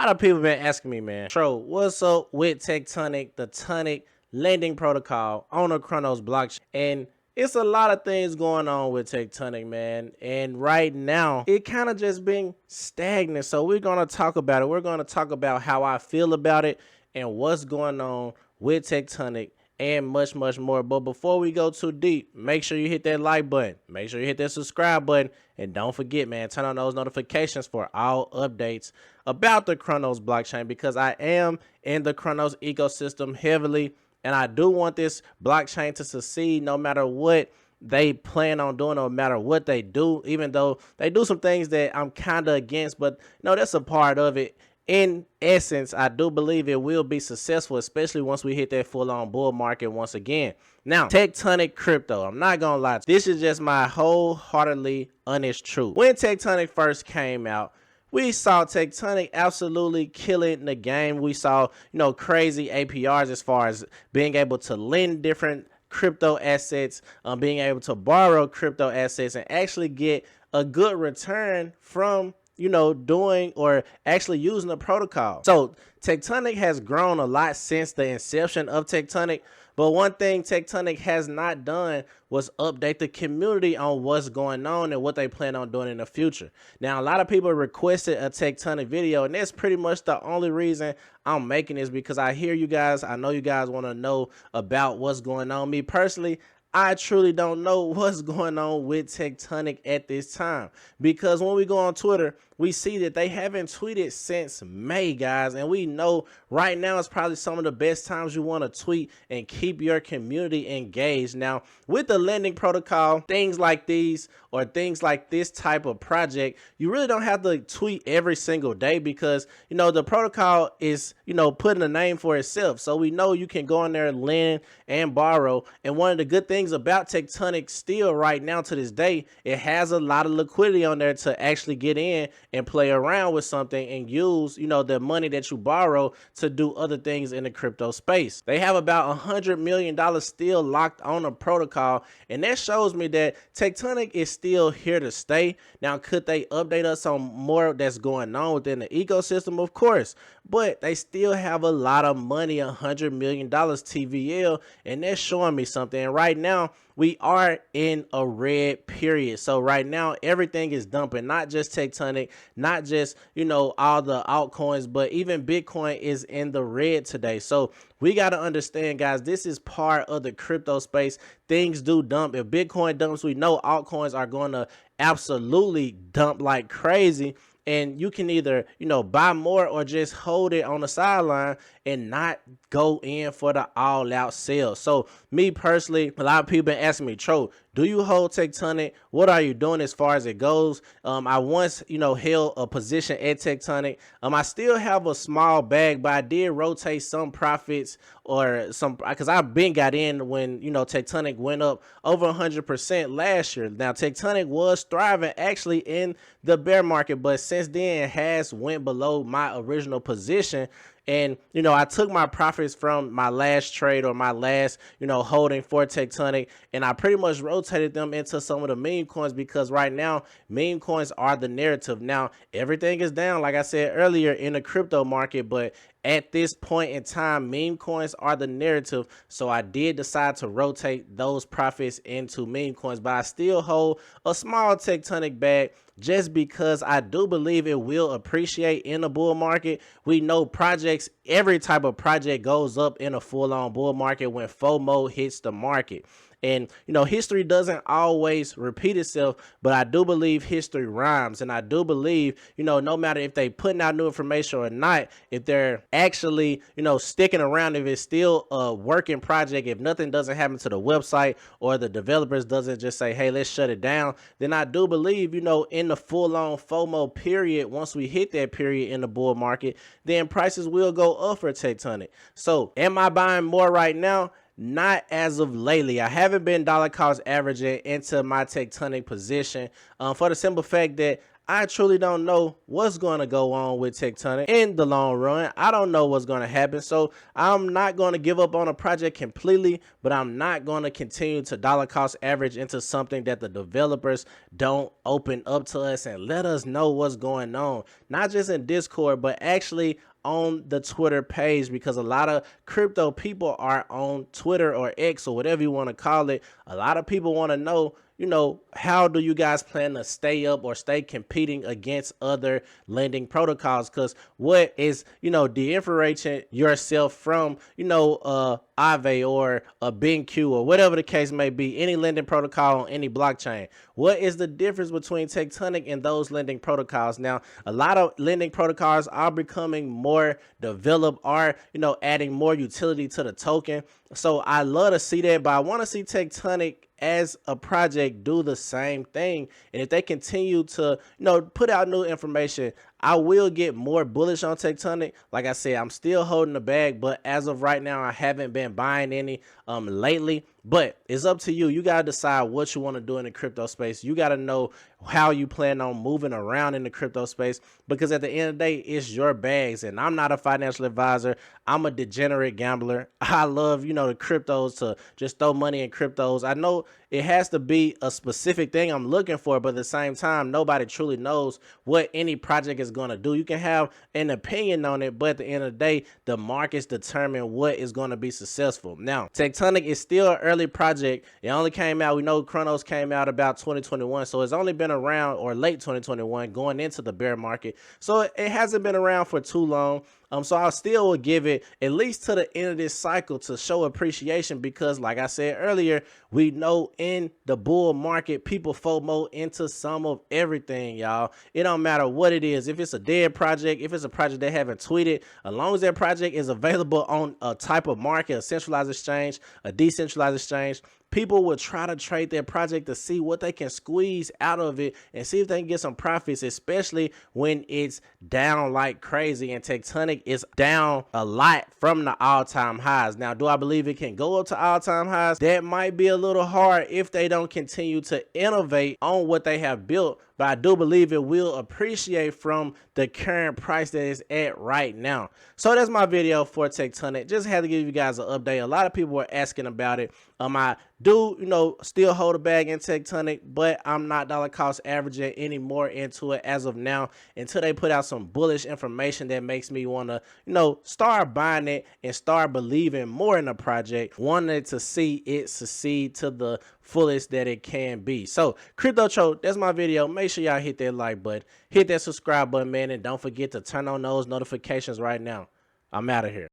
lot of people been asking me, man, Tro, what's up with Tectonic, the Tonic lending protocol on the Chronos blockchain? And it's a lot of things going on with Tectonic, man. And right now, it kind of just been stagnant. So we're going to talk about it. We're going to talk about how I feel about it and what's going on with Tectonic and much, much more. But before we go too deep, make sure you hit that like button. Make sure you hit that subscribe button. And don't forget, man, turn on those notifications for all updates about the Chronos blockchain, because I am in the Chronos ecosystem heavily. And I do want this blockchain to succeed no matter what they plan on doing, no matter what they do, even though they do some things that I'm kind of against. But no, that's a part of it. In essence, I do believe it will be successful, especially once we hit that full-on bull market once again. Now, Tectonic crypto, I'm not going to lie. This is just my wholeheartedly honest truth. When Tectonic first came out, we saw Tectonic absolutely killing the game. We saw, crazy APRs as far as being able to lend different crypto assets, being able to borrow crypto assets and actually get a good return from doing or actually using the protocol. So Tectonic has grown a lot since the inception of Tectonic. But one thing Tectonic has not done was update the community on what's going on and what they plan on doing in the future. Now, a lot of people requested a Tectonic video, and that's pretty much the only reason I'm making this, because I hear you guys. I know you guys want to know about what's going on. Me personally, I truly don't know what's going on with Tectonic at this time, because when we go on Twitter, we see that they haven't tweeted since May, guys. And we know right now is probably some of the best times you want to tweet and keep your community engaged. Now, with the lending protocol, things like these or things like this type of project, you really don't have to tweet every single day, because, the protocol is, putting a name for itself. So we know you can go in there and lend and borrow. And one of the good things about Tectonic still right now to this day, it has a lot of liquidity on there to actually get in and play around with something and use, the money that you borrow to do other things in the crypto space. They have about $100 million still locked on the protocol, and that shows me that Tectonic is still here to stay. Now, could they update us on more that's going on within the ecosystem? Of course, but they still have a lot of money, $100 million TVL, and that's showing me something. And right now, we are in a red period. So right now, everything is dumping, not just Tectonic, not just, all the altcoins, but even Bitcoin is in the red today. So we got to understand, guys, this is part of the crypto space. Things do dump. If Bitcoin dumps, we know altcoins are going to absolutely dump like crazy. And you can either, buy more or just hold it on the sideline and not go in for the all-out sale. So me personally, a lot of people been asking me, Tro, do you hold Tectonic? What are you doing as far as it goes? I once, held a position at Tectonic. I still have a small bag, but I did rotate some profits or some, because I've been got in when, Tectonic went up over 100% last year. Now, Tectonic was thriving actually in the bear market, but since then it has went below my original position. And, I took my profits from my last trade or my last, holding for Tectonic, and I pretty much rotated them into some of the meme coins, because right now meme coins are the narrative. Now, everything is down, like I said earlier, in the crypto market, but at this point in time, meme coins are the narrative. So I did decide to rotate those profits into meme coins, but I still hold a small Tectonic bag just because I do believe it will appreciate in the bull market. We know projects, every type of project goes up in a full-on bull market when FOMO hits the market. And, history doesn't always repeat itself, but I do believe history rhymes. And I do believe, no matter if they putting out new information or not, if they're actually, sticking around, if it's still a working project, if nothing doesn't happen to the website or the developers doesn't just say, hey, let's shut it down, then I do believe, in the full-on FOMO period, once we hit that period in the bull market, then prices will go up for Tectonic. So am I buying more right now? Not as of lately. I haven't been dollar cost averaging into my Tectonic position for the simple fact that I truly don't know what's going to go on with Tectonic in the long run. I don't know what's going to happen. So I'm not going to give up on a project completely, but I'm not going to continue to dollar cost average into something that the developers don't open up to us and let us know what's going on. Not just in Discord, but actually on the Twitter page, because a lot of crypto people are on Twitter or X or whatever you want to call it. A lot of people want to know, how do you guys plan to stay up or stay competing against other lending protocols? Because what is, differentiating yourself from, Aave or a BenQ or whatever the case may be, any lending protocol on any blockchain? What is the difference between Tectonic and those lending protocols? Now, a lot of lending protocols are becoming more developed, are, adding more utility to the token. So I love to see that, but I want to see Tectonic as a project do the same thing. And if they continue to, put out new information, I will get more bullish on Tectonic. Like I said, I'm still holding the bag, but as of right now, I haven't been buying any lately. But it's up to you. You got to decide what you want to do in the crypto space. You got to know how you plan on moving around in the crypto space, because at the end of the day, it's your bags. And I'm not a financial advisor. I'm a degenerate gambler. I love, the cryptos, to just throw money in cryptos. I know it has to be a specific thing I'm looking for, but at the same time, nobody truly knows what any project is going to do. You can have an opinion on it, but at the end of the day, the markets determine what is going to be successful. Now, Tectonic is still an early project. It only came out, we know Chronos came out about 2021, so it's only been around, or late 2021, going into the bear market. So it hasn't been around for too long. So I still will give it at least to the end of this cycle to show appreciation, because like I said earlier, we know in the bull market, people FOMO into some of everything, y'all. It don't matter what it is. If it's a dead project, if it's a project they haven't tweeted, as long as that project is available on a type of market, a centralized exchange, a decentralized exchange, people will try to trade their project to see what they can squeeze out of it and see if they can get some profits, especially when it's down like crazy. And Tectonic is down a lot from the all-time highs. Now, do I believe it can go up to all-time highs? That might be a little hard if they don't continue to innovate on what they have built, but I do believe it will appreciate from the current price that it's at right now. So that's my video for Tectonic. Just had to give you guys an update. A lot of people were asking about it. I do, still hold a bag in Tectonic, but I'm not dollar cost averaging anymore into it as of now, until they put out some bullish information that makes me want to, start buying it and start believing more in the project, wanting to see it succeed to the fullest that it can be. So, Crypto Tro, that's my video. Make sure y'all hit that like button, hit that subscribe button, man, and don't forget to turn on those notifications right now. I'm out of here.